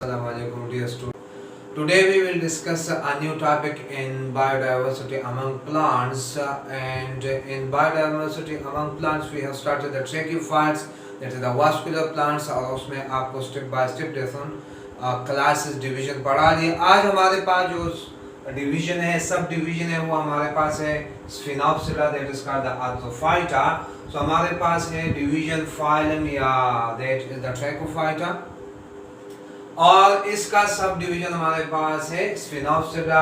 Assalamualaikum dear students. Today we will discuss a new topic in biodiversity among plants and in biodiversity among plants we have started the trachophytes, that is the vascular plants, और उसमें आपको step by step different classes division पढ़ा दिए. आज हमारे पास जो division है sub division है वो हमारे पास है स्फिनोप्सिला, that is called the Arthrophyta. So हमारे पास है डिवीजन फाइलम या that is the Trachophyta और इसका सब डिवीजन हमारे पास है स्फिनोप्सिला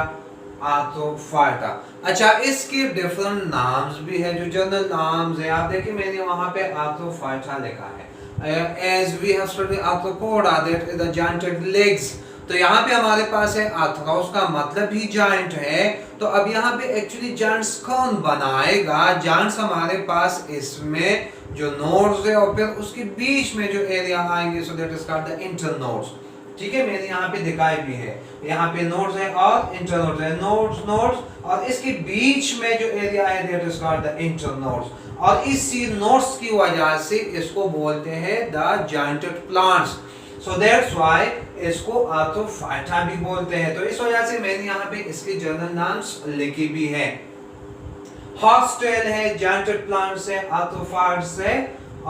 आर्थ्रोफाइटा. अच्छा, इसके डिफरेंट नाम्स भी है जो जनरल नाम्स है. आप देखिए मैंने वहां पे आर्थ्रोफाइटा लिखा है. As we have studied arthropoda, that is the jointed legs. तो यहाँ पे हमारे पास है आर्थ्रोस का मतलब ही जॉइंट है. तो अब यहाँ पे एक्चुअली जॉइंट्स कौन बनाएगा? जॉइंट्स हमारे पास इसमें जो नोड्स है और फिर उसके बीच में जो एरिया आएंगे, so that is called the internodes. ठीक है, मैंने यहाँ पे दिखाई भी है. यहाँ पे नोड्स है और इंटरनोड्स है. नोड्स और इसके बीच में जो एरिया है that is called the internodes. और इसी नोड्स की वजह से इसको बोलते हैं the jointed plants. So that's why इसको आर्थ्रोफाइटा भी बोलते हैं. तो इस वजह से मैंने यहाँ पे इसके जनरल नाम्स लिखे भी है. हॉर्सटेल है, जॉइंटेड प्लांट्स है, आर्थ्रोफाइट्स है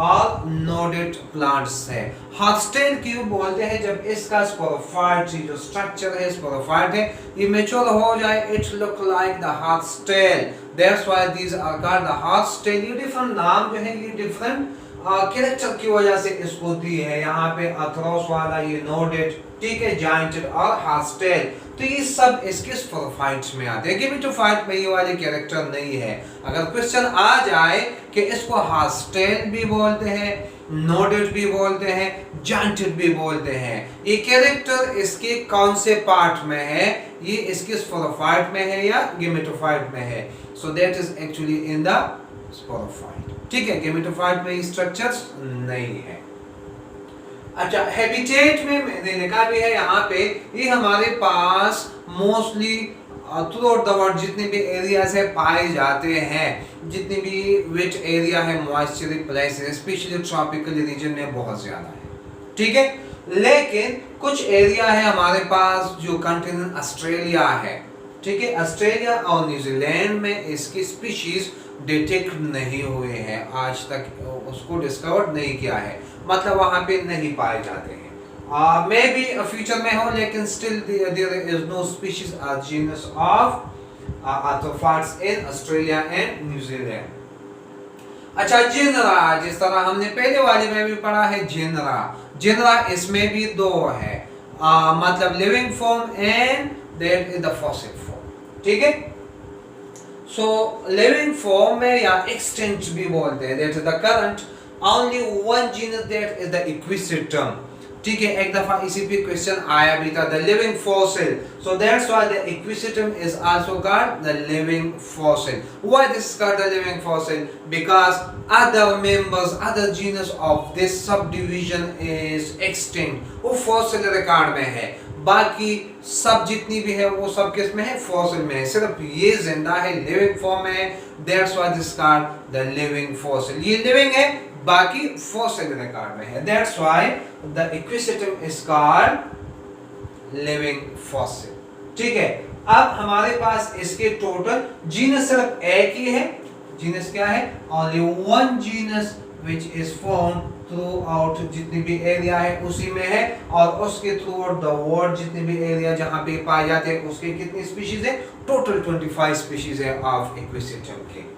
और नोडेड प्लांट्स है. हॉर्सटेल क्यों बोलते हैं? जब इसका स्पोरोफाइट जो स्ट्रक्चर है, स्पोरोफाइट है, ये मैच्योर हो जाए, it look like the horsetail. That's why these are called the horsetail. ये डिफरेंट नाम जो है ये डिफरेंट कैरेक्टर की वजह से इसको दी है. यहाँ पे अथरोस वाला ये नोडेड, ठीक है, जॉइंटेड और हॉर्सटेल. तो ये सब इसके स्पोरोफाइट्स में आते हैं. गेमेटोफाइट में ये वाले कैरेक्टर नहीं है. अगर क्वेश्चन आ जाए कि इसको हॉर्सटेल भी बोलते हैं, नोडेड भी बोलते हैं, जॉइंटेड भी बोलते हैं, ये कैरेक्टर इसके कौन से पार्ट में है? ये इसके स्पोरोफाइट में है या गेमेटोफाइट में है? So that is actually in the sporophyte. ठीक है, गेमेटोफाइट में स्ट्रक्चर्स नहीं है. अच्छा, हैबिटेट में मैंने लिखा भी है यहाँ पे, ये हमारे पास mostly throughout the world जितने भी एरियाज है पाए जाते हैं, जितने भी वेट एरिया है, moisture places, specially tropical region में बहुत ज्यादा है. ठीक है, लेकिन कुछ एरिया है हमारे पास जो कॉन्टिनेंट ऑस्ट्रेलिया है. ठीक है, ऑस्ट्रेलिया और न्यूजीलैंड में इसकी स्पीशीज डिटेक्ट नहीं हुए हैं, आज तक उसको डिस्कवर नहीं किया है, मतलब वहां पे नहीं पाए जाते हैं. मे बी फ्यूचर में हो, लेकिन still there is no species और genus of arthrophytes in Australia and New Zealand. अच्छा, जिनरा, जिस तरह हमने पहले वाले में भी पढ़ा है जिनरा. जिनरा इसमें भी दो है, मतलब living form and that is the fossil form. ठीक है, सो लिविंग फॉर्म में या एक्सटेंट भी बोलते हैं, that is the current only one genus, that is the equisetum. ठीक है, एक दफा इसी पे क्वेश्चन आया भी था, the living fossil. So that's why the equisetum is also called the living fossil. Why this is called the living fossil? Because other members, other genus of this subdivision is extinct. वो fossil record में है, बाकी सब जितनी भी है वो सब किस में है? फॉसिल में है. सिर्फ ये जिंदा है, लिविंग फॉर्म है. That's why this is called the living fossil. ये लिविंग है, बाकी फॉसिल रिकॉर्ड में है. That's why the equisetum is called living fossil. ठीक है, अब हमारे पास इसके टोटल जीनस सिर्फ एक ही है. जीनस क्या है? Only one genus which is found throughout जितनी भी एरिया है उसी में है, और उसके थ्रूआउट द वर्ल्ड जितने भी एरिया जहाँ पे पाए जाते हैं उसके कितनी स्पीशीज है? टोटल 25 स्पीशीज है ऑफ इक्विसेटम के.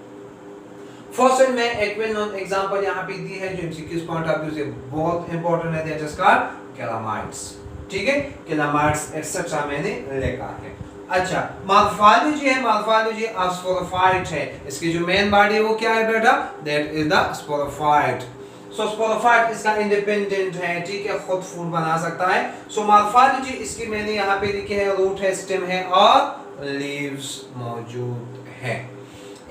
फॉसिल में एक वेल नोन एग्जांपल यहाँ पे दी है जो एमसीक्यूज पॉइंट ऑफ व्यू से बहुत इंपॉर्टेंट है, दैट इज कॉल्ड कैलामाइट्स. ठीक है, कैलामाइट्स एक्सेट्रा मैंने लिखा है. अच्छा, मॉर्फोलॉजी है, मॉर्फोलॉजी ऑफ स्पोरोफाइट है. इसकी जो मेन बॉडी है वो क्या है बेटा? That is the sporophyte. So sporophyte इसका इंडिपेंडेंट है, ठीक है, खुद फूड बना सकता है. सो मॉर्फोलॉजी इसकी मैंने यहाँ पे लिखी है, रूट है, स्टेम है और लीव्स मौजूद है.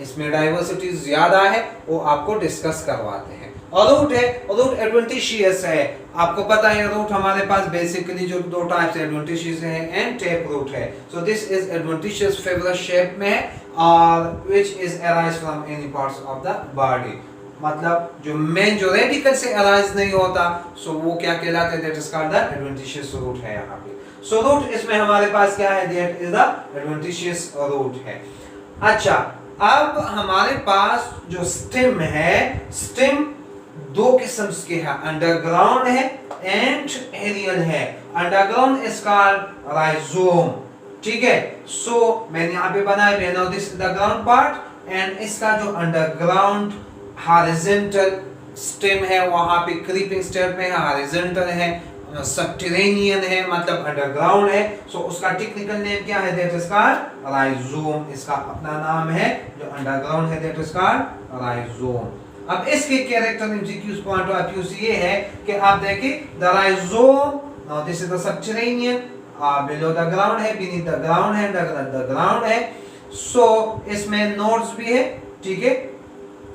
इसमें डाइवर्सिटी ज्यादा है, वो आपको डिस्कस करवाते हैं. और रूट है, रूट एडवेंटिशियस है. आपको पता है रूट हमारे पास बेसिकली जो दो टाइप्स है, एडवेंटिशियस है एंड टेप रूट है. So this is adventitious fibrous shape में है और which is arise from any parts of the body. मतलब जो मेन जो रेडिकल से अराइज नहीं होता, सो वो क्या कहलाता है, that is called the adventitious root है यहाँ पे। सो रूट इसमें हमारे पास क्या है, that is the adventitious root है। अच्छा, अब हमारे पास जो स्टेम है, स्टेम दो किस्म के हैं, अंडरग्राउंड है एंड एरियल है। अंडरग्राउंड इज कॉल्ड राइजोम, ठीक है। सो मैंने यहाँ पे बनाया, we know this is the ground part and इसका जो अंडरग्राउंड हॉरिजॉन्टल स्टेम है, वहां पे क्रीपिंग स्टेप में है, हॉरिजॉन्टल है, सबटेरेनियन है, मतलब अंडरग्राउंड है। सो उसका टेक्निकल नेम क्या है, दैट इज कॉल्ड राइजोम। इसका अपना नाम है, जो अंडरग्राउंड है, दैट इज कॉल्ड राइजोम। अब इसके character MCQs point of view से ये है कि आप देखिए, the rhizome, now this is the subterranean, below the ground है, बीनीथ द ग्राउंड है, द ग्राउंड है। सो इसमें नोड्स भी है, ठीक है,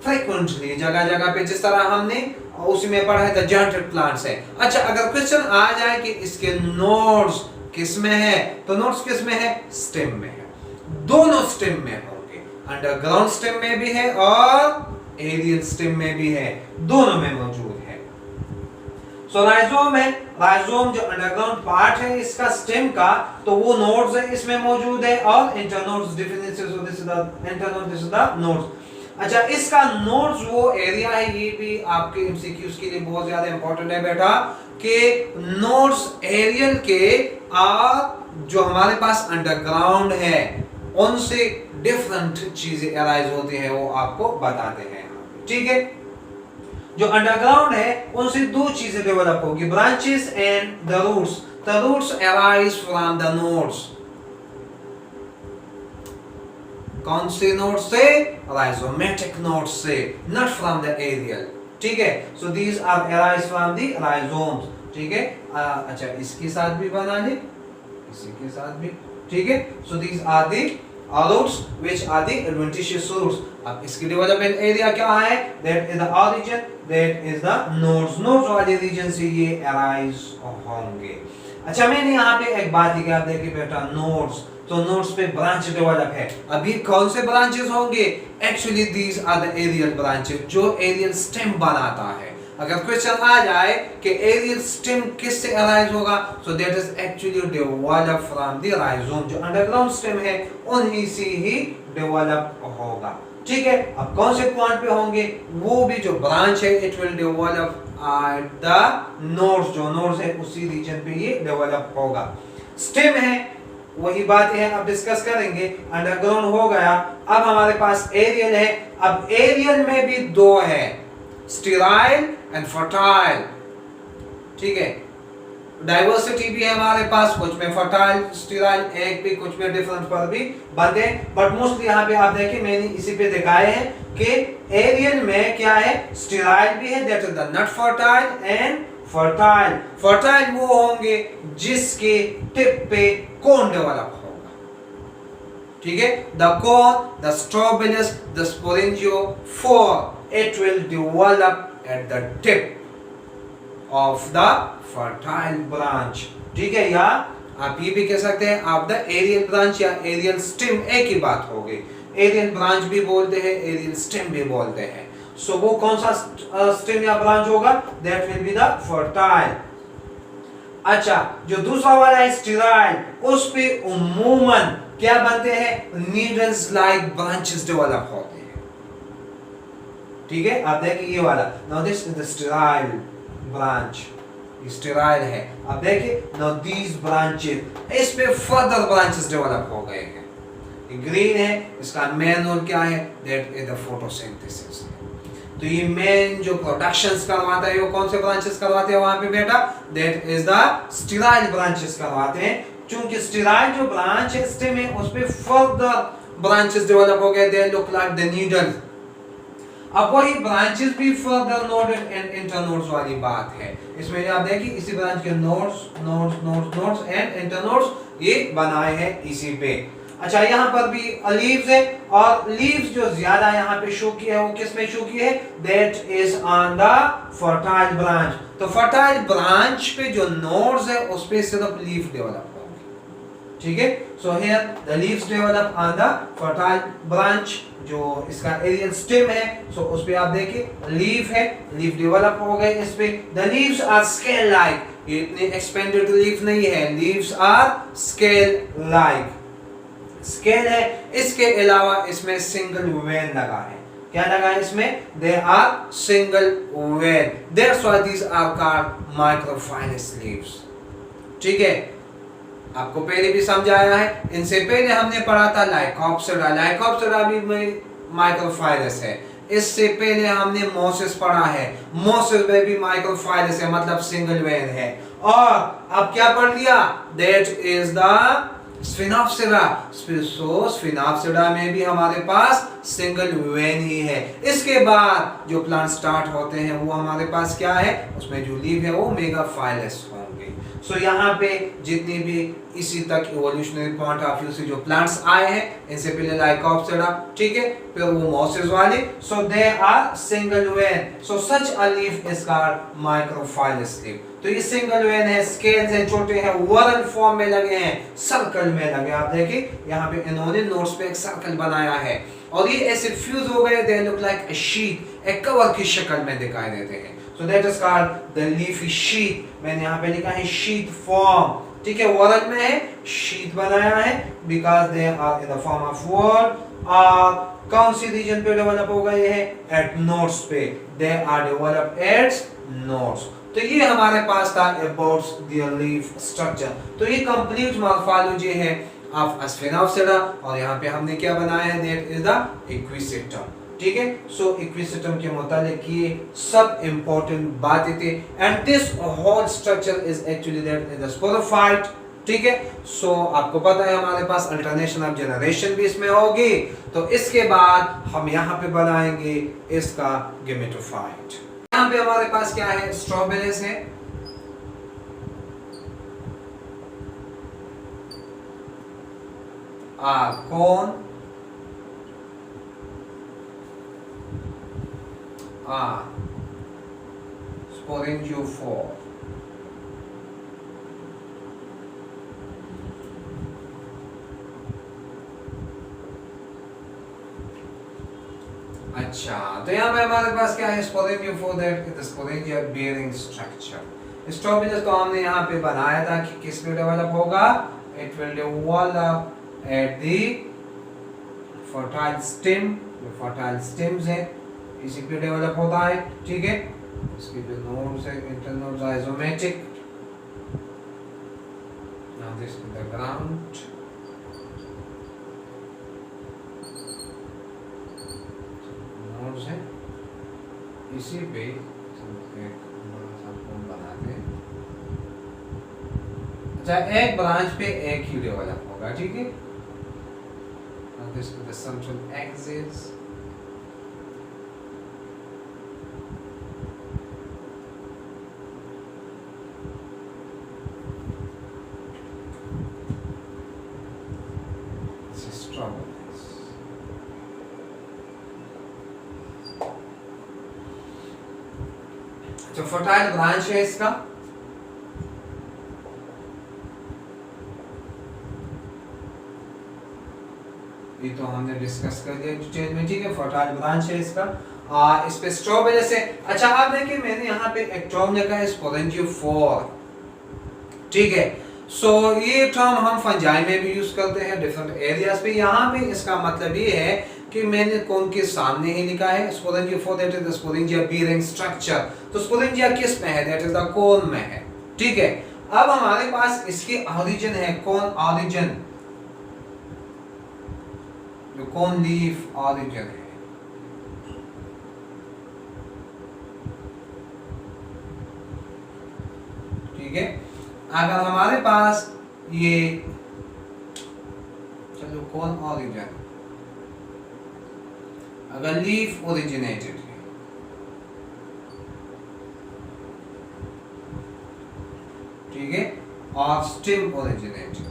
फ्रीक्वेंटली जगह जगह पे, जिस तरह हमने उसी में पढ़ा है द जॉइंटेड प्लांट्स है। अच्छा, अगर क्वेश्चन आ जाए कि इसके नोड्स किस में है, तो नोड्स किस में है, स्टेम में है। दोनों स्टेम में होंगे, अंडरग्राउंड स्टेम में भी है और एरियल स्टेम में भी है, दोनों में मौजूद है। सो राइजोम है, राइजोम जो अंडरग्राउंड पार्ट है इसका स्टेम का, तो वो नोड्स है इसमें मौजूद है, और internodes differential, so this is the internode, this is the nodes. अच्छा, इसका नोड्स वो एरिया है, ये भी आपके एमसीक्यूज के लिए बहुत ज्यादा इंपॉर्टेंट है बेटा, कि नोड्स एरियल के जो हमारे पास अंडरग्राउंड है उनसे डिफरेंट चीजें अराइज होती है, वो आपको बताते हैं, ठीक है। जो अंडरग्राउंड है उनसे दो चीजें डेवलप होगी, branches and the roots. The roots arise from the nodes. कौन से नोड से, राइजोमेटिक नोड से, नॉट फ्रॉम द एरियल, ठीक है। So these are arise from the rhizomes, ठीक है। अच्छा, इसके साथ भी बना ले, इसी के साथ भी, ठीक है। So these are the roots which are the adventitious roots. अब इसकी डेवलपमेंट एरिया क्या है, that is the origin, that is the nodes. Nodes वाले रीजन से ये अराइज होंगे। अच्छा, मैंने यहाँ पे एक बात लिखी, आप देखिए बेटा, नोड्स, तो नोड्स पे ब्रांच डेवलप है। अभी कौन से ब्रांचेस होंगे, actually these are the aerial branches, जो एरियल स्टेम बनाता है। अगर क्वेश्चन आ जाए कि एरियल स्टेम किससे अराइज होगा, so that is actually develop from the rhizome. जो अंडरग्राउंड स्टेम है उन्हीं से ही डेवलप होगा, ठीक है। अब कौन से पॉइंट पे होंगे, वो भी जो ब्रांच है, it will develop at the nodes, जो नोड्स है उसी रीजन पे ये डेवलप होगा। स्टेम है, वही बात है, अब डिस्कस करेंगे। अंडरग्राउंड हो गया, अब हमारे पास एरियल है। अब एरियल में भी दो है, स्टेराइल एंड फर्टाइल, ठीक है। डाइवर्सिटी भी है हमारे पास, कुछ में फर्टाइल, स्टेराइल, एक भी, कुछ में डिफरेंट पर भी बनते हैं, बट मोस्टली यहाँ पे आप देखिए, मैंने इसी पे दिखाए हैं कि एरियल में क्या है, स्टेराइल भी है, that is the not fertile and fertile. Fertile वो होंगे जिसके टिप पे कोन डेवलप होगा, ठीक है। The cone, the strobilus, the sporangiophore, it will develop at the tip of the fertile branch, ठीक है। या आप ये भी कह सकते हैं, आप द एरियल ब्रांच या एरियल स्टेम, एक ही बात हो गई। एरियल ब्रांच भी बोलते हैं, एरियल स्टेम भी बोलते हैं। सो वो कौन सा स्टेम या ब्रांच होगा, that will be the fertile. अच्छा, जो दूसरा वाला है स्टेराइल, उस पे उम्मूमन क्या बनते हैं, नीडल्स लाइक ब्रांचेस डेवलप होते हैं, ठीक है। आप देखिए ये वाला, now this is the sterile branch, sterile है। अब देखिए, नाउ दीज ब्रांचेस, इस पे फर्दर ब्रांचेस डेवलप हो गए हैं। ग्रीन है, इसका मेन रोल क्या है, दैट इज द फोटोसिंथेसिस। तो ये मेन जो प्रोडक्शंस करवाता है, वो कौन से ब्रांचेस करवाते हैं वहां पे बेटा, that is the sterile branches करवाते हैं। चूंकि स्टेराइल जो ब्रांच है स्टेम है, उस पे फर्दर ब्रांचेस डेवलप हो गए, they look like the needle. अब वही ब्रांचेस भी फर्दर नोडेड एंड इंटरनोड्स वाली बात है। इसमें आप देखिए, इसी ब्रांच के nodes nodes nodes nodes and internodes ये बनाए हैं इसी पे। अच्छा, यहाँ पर भी लीव्स है, और लीव्स जो ज्यादा यहाँ पे शो की है, वो किस में शो की है, that is on the fertile branch. तो फर्टाइल ब्रांच पे जो नोड्स है उस पे सिर्फ लीफ डेवलप होंगे, ठीक है। So here the leaves develop on the fertile branch, जो इसका एरियल स्टेम है, सो उस पे आप देखिए लीफ है, लीफ डेवलप हो गए इस पे। The leaves are scale like, ये इतने एक्सपेंडेड लीफ नहीं है, leaves are scale like, scale है। इसके अलावा इसमें सिंगल वेन लगा है, क्या लगा है इसमें? They are single vein, that's why these are called microphyllous leaves. ठीक है, आपको पहले भी समझाया है, इनसे पहले हमने पढ़ा था लाइकोप्सिडा, लाइकोप्सिडा भी माइक्रोफाइलस है। इससे पहले हमने मोसिस पढ़ा है, मोसिस में भी माइक्रोफाइलस है, मतलब सिंगल वेन है। और अब क्या पढ़ लिया? दैट इज द स्फिनोप्सिडा, सो स्फिनोप्सिडा में भी हमारे पास सिंगल वेन ही है। इसके बाद जो प्लांट स्टार्ट होते हैं वो हमारे पास क्या है, उसमें जो लीव है वो मेगाफाइलस होंगे। सो यहाँ पे जितनी भी इसी तक इवोल्यूशनरी पॉइंट ऑफ व्यू से जो प्लांट्स आए हैं, इनसे पहले लाइकोप्सिडा, ठीक है, फिर वो मोसिस वाले, so they are single vein, so such a leaf is called microphyllous leaf. तो ये सिंगल वेन है, स्केल्स हैं, छोटे हैं, वॉरल फॉर्म में लगे हैं, सर्कल में लगे। आप देखिए यहाँ पे इन्होंने नोट्स पे एक सर्कल बनाया है और ये ऐसे फ्यूज हो गए, they look like a sheet, एक कवर की शक्ल में दिखाई देते हैं। So that is called the leafy sheet. मैंने यहाँ पे लिखा है शीट फॉर्म, ठीक है, वॉरल में है, शीट बनाया है, because they are in the form of whorl. और कौन सी रीजन पे डेवलप हो गए हैं? एट नोट्स पे, they are develop at nodes. तो ये हमारे पास था अबाउट द लीफ स्ट्रक्चर। तो ये कंप्लीट मॉर्फोलॉजी है ऑफ स्फिनोप्सिडा, और यहाँ पे हमने क्या बनाया है? दैट इज द इक्विसेटम, ठीक है। सो इक्विसेटम के मुतालिक ये सब इंपॉर्टेंट बातें थी, and this whole structure is actually that is the sporophyte, ठीक है। सो आपको पता है हमारे पास अल्टरनेशन ऑफ जनरेशन भी इसमें होगी। तो इसके बाद हम यहाँ पे बनाएंगे इसका गेमेटोफाइट। यहाँ पे हमारे पास क्या है? स्ट्रॉबेरीज है, कौन, sporangiophore, अच्छा। तो यहाँ पे हमारे पास क्या है? sporangiophore, that is the sporangia bearing structure। Strawberries को हमने यहाँ पे बनाया था कि किस पे डेवलप होगा? It will develop at the fertile stem, जो फर्टाइल स्टेम्स है इसी पे डेवलप होता है, ठीक है। इसके जो नोड्स है, internodes isometric, now this is the ground, nodes है इसी पे एक बड़ा सा कोन बनाते हैं। अच्छा, एक ब्रांच पे एक ही डेवलप होगा, ठीक है। Now this is the central axis, जो फर्टाइल ब्रांच है इसका, ये तो हमने डिस्कस कर दिया डिटेल में, ठीक है। फर्टाइल ब्रांच है इसका, इस पे स्ट्रॉबेरी से। अच्छा, आप देखिए मैंने यहाँ पे एक टर्म लिखा है स्पोरेंजियोफोर, ठीक है। सो ये टर्म हम फंजाई में भी यूज करते हैं डिफरेंट एरियाज पे। यहाँ पे इसका मतलब ये है कि मैंने कौन के सामने ही लिखा है sporangiophore, that is the sporangia bearing structure. तो स्पोरेंजिया किस में है? दैट इज द कोन में है, ठीक है। अब हमारे पास इसकी ओरिजिन है, कौन ओरिजिन, जो कौन लीफ ओरिजिन है, ठीक है। अगर हमारे पास ये, चलो कौन ओरिजिन, अगर लीफ ओरिजिनेटेड है, ठीक है, और स्टेम ओरिजिनेटेड,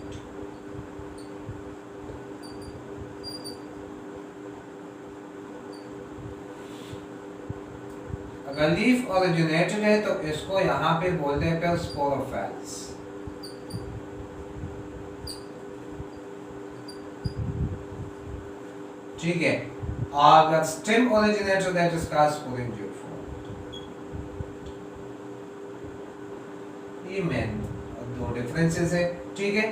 अगर लीफ ओरिजिनेटेड है तो इसको यहां पे बोलते हैं फिर स्पोरोफेल्स, ठीक है। अगर stem originator that is called sporangiophore. ये मेन दो डिफरेंसेस है, ठीक है।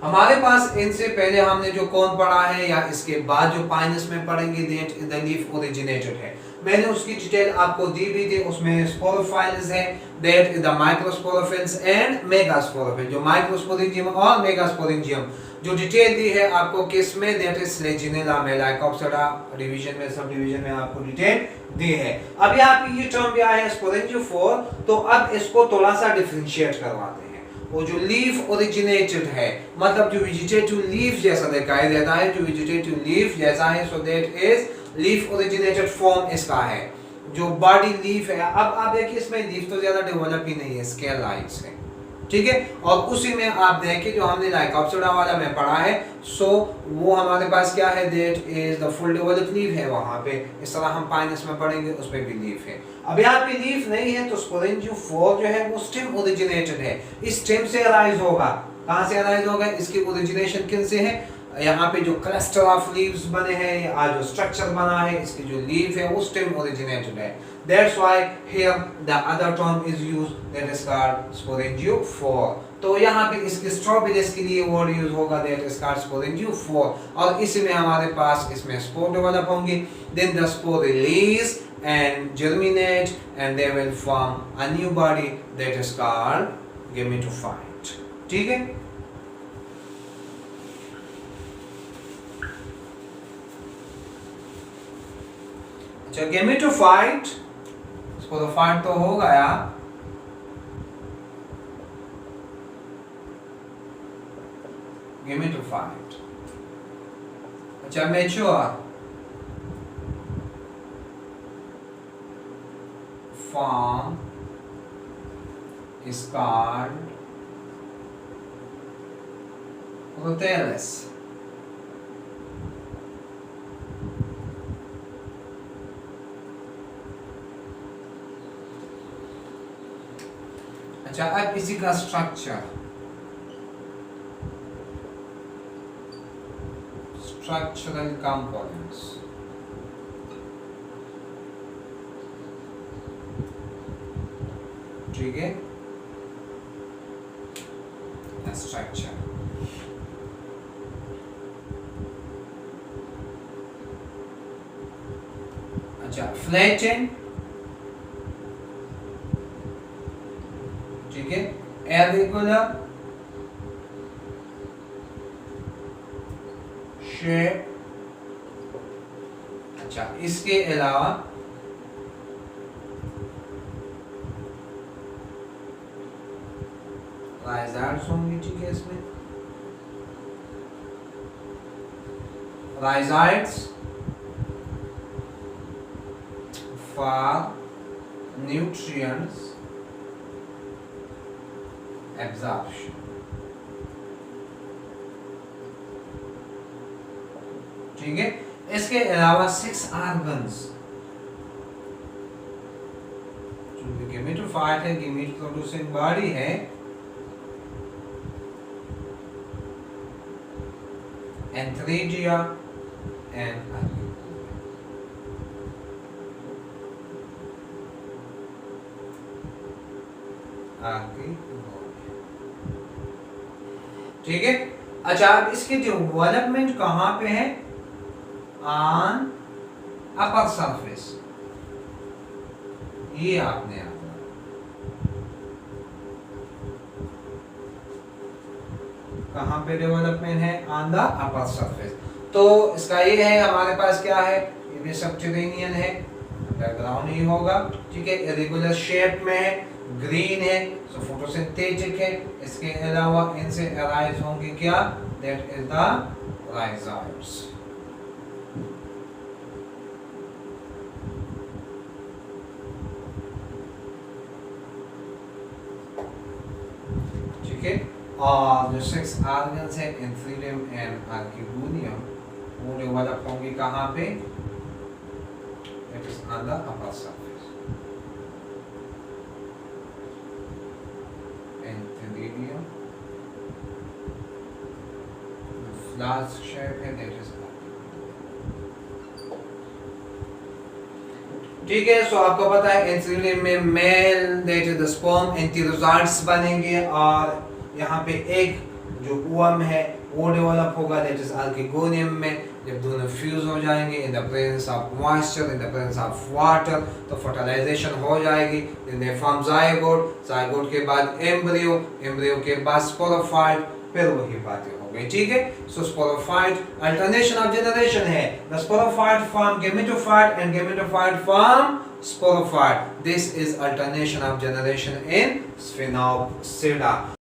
हमारे पास इनसे पहले हमने जो कौन पढ़ा है या इसके बाद जो पाइनस में पढ़ेंगे दैट द लीफ ओरिजिनेटेड है, मैंने उसकी डिटेल आपको दी भी थी। उसमें स्पोरोफाइल्स है that the microsporophylls and megasporophyll. जो माइक्रोस्पोरेंजियम और मेगास्पोरेंजियम जो डिटेल दी है आपको किस में, दैट इज लेजिनेला में, लाइकोप्सिडा डिवीजन में, सब डिवीजन में आपको डिटेल दी है। अब यहाँ पे ये टर्म भी आया है स्पोरेंजियोफोर, तो अब इसको थोड़ा सा डिफरेंशिएट करवाते हैं। वो जो लीफ ओरिजिनेटेड है, मतलब जो वेजिटेटिव लीफ जैसा दिखाई देता है, जो वेजिटेटिव लीफ जैसा है, so that is leaf originated form इसका है। जो बॉडी लीफ है, अब आप देखिए इसमें लीफ तो ज्यादा डेवलप ही नहीं है, स्केल लाइन्स है, ठीक है। और उसी में आप देखिए जो हमने लाइकोप्सिडा वाला में पढ़ा है, सो वो हमारे पास क्या है, that is the full developed leaf है वहां पे। इस तरह हम पाइनस में पढ़ेंगे, उसमें भी लीफ है। अब यहाँ पे लीफ नहीं है, तो स्पोरेंजियोफोर जो है वो स्टेम ओरिजिनेटेड है। इस स्टेम से अराइज होगा। कहां से अराइज होगा, इसकी ओरिजिनेशन किन से है, यहाँ पे जो क्लस्टर ऑफ लीव्स बने हैं, आज जो स्ट्रक्चर बना है, इसकी जो लीफ है वो स्टेम ओरिजिनेटेड है। That's why here the other term is used, that is called sporangiophore. तो यहाँ पे इसके स्ट्रॉबेरीज के लिए वर्ड यूज होगा, that is called sporangiophore। और इसी में हमारे पास इसमें स्पोर डेवलप होंगे, then the spore release and germinate and they will form a new body that is called gametophyte, ठीक है। अच्छा, गेमेटोफाइट, स्पोरोफाइट तो हो गया। गेमेटोफाइट, अच्छा मैच्योर फॉर्म इज कॉल्ड प्रोटेलस। अच्छा, अब इसी का स्ट्रक्चर, स्ट्रक्चरल कंपोनेंट्स, ठीक है, स्ट्रक्चर। अच्छा, फ्लैटेन, ठीक है, irregular शेप। अच्छा, इसके अलावा राइजाइड्स होंगे, ठीक है। इसमें राइजाइड्स फॉर न्यूट्रिएंट्स एब्जॉर्प्शन, ठीक है। इसके अलावा 6 ऑर्गन्स, जो गेमेटोफाइट है, गेमेट प्रोड्यूसिंग बॉडी है, एंथ्रेडिया एंड ठीक है। अच्छा, अब इसके डेवलपमेंट कहां पे है, ऑन अपर सरफेस, ये आपने कहां पे डेवलपमेंट है, ऑन द अपर सरफेस। तो इसका ये है, हमारे पास क्या है, ये भी सबटेरेनियन है, बैकग्राउंड ही होगा, ठीक है। इरेगुलर शेप में है, ग्रीन है, सो फोटोसिंथेटिक है। इसके अलावा इनसे अराइज होंगे क्या, दैट इज द राइजाइड्स, ठीक है। और जो 6 ऑर्गन्स है, इंफीरियम एंड आर्किबूनियम, वो डेवलप होंगे कहाँ पे, it is on the upper surface. Last shape है दैट इज, ठीक है। सो आपको पता है एंथ्रेलियम में male that is the sperm antherozoids बनेंगे और यहाँ पे एक जो ओवम है वो डेवलप होगा दैट इज आर्किगोनियम में। जब दोनों फ्यूज हो जाएंगे in the presence of moisture, in the presence of water, तो फर्टिलाइजेशन हो जाएगी, then they form zygote, zygote के बाद एम्ब्रियो, एम्ब्रियो के बाद स्पोरोफाइट, फिर वही बातें हो गई, ठीक है। सो स्पोरोफाइट अल्टरनेशन ऑफ जनरेशन है, the sporophyte form gametophyte and gametophyte form sporophyte. This is alternation of generation in Sphenopsida.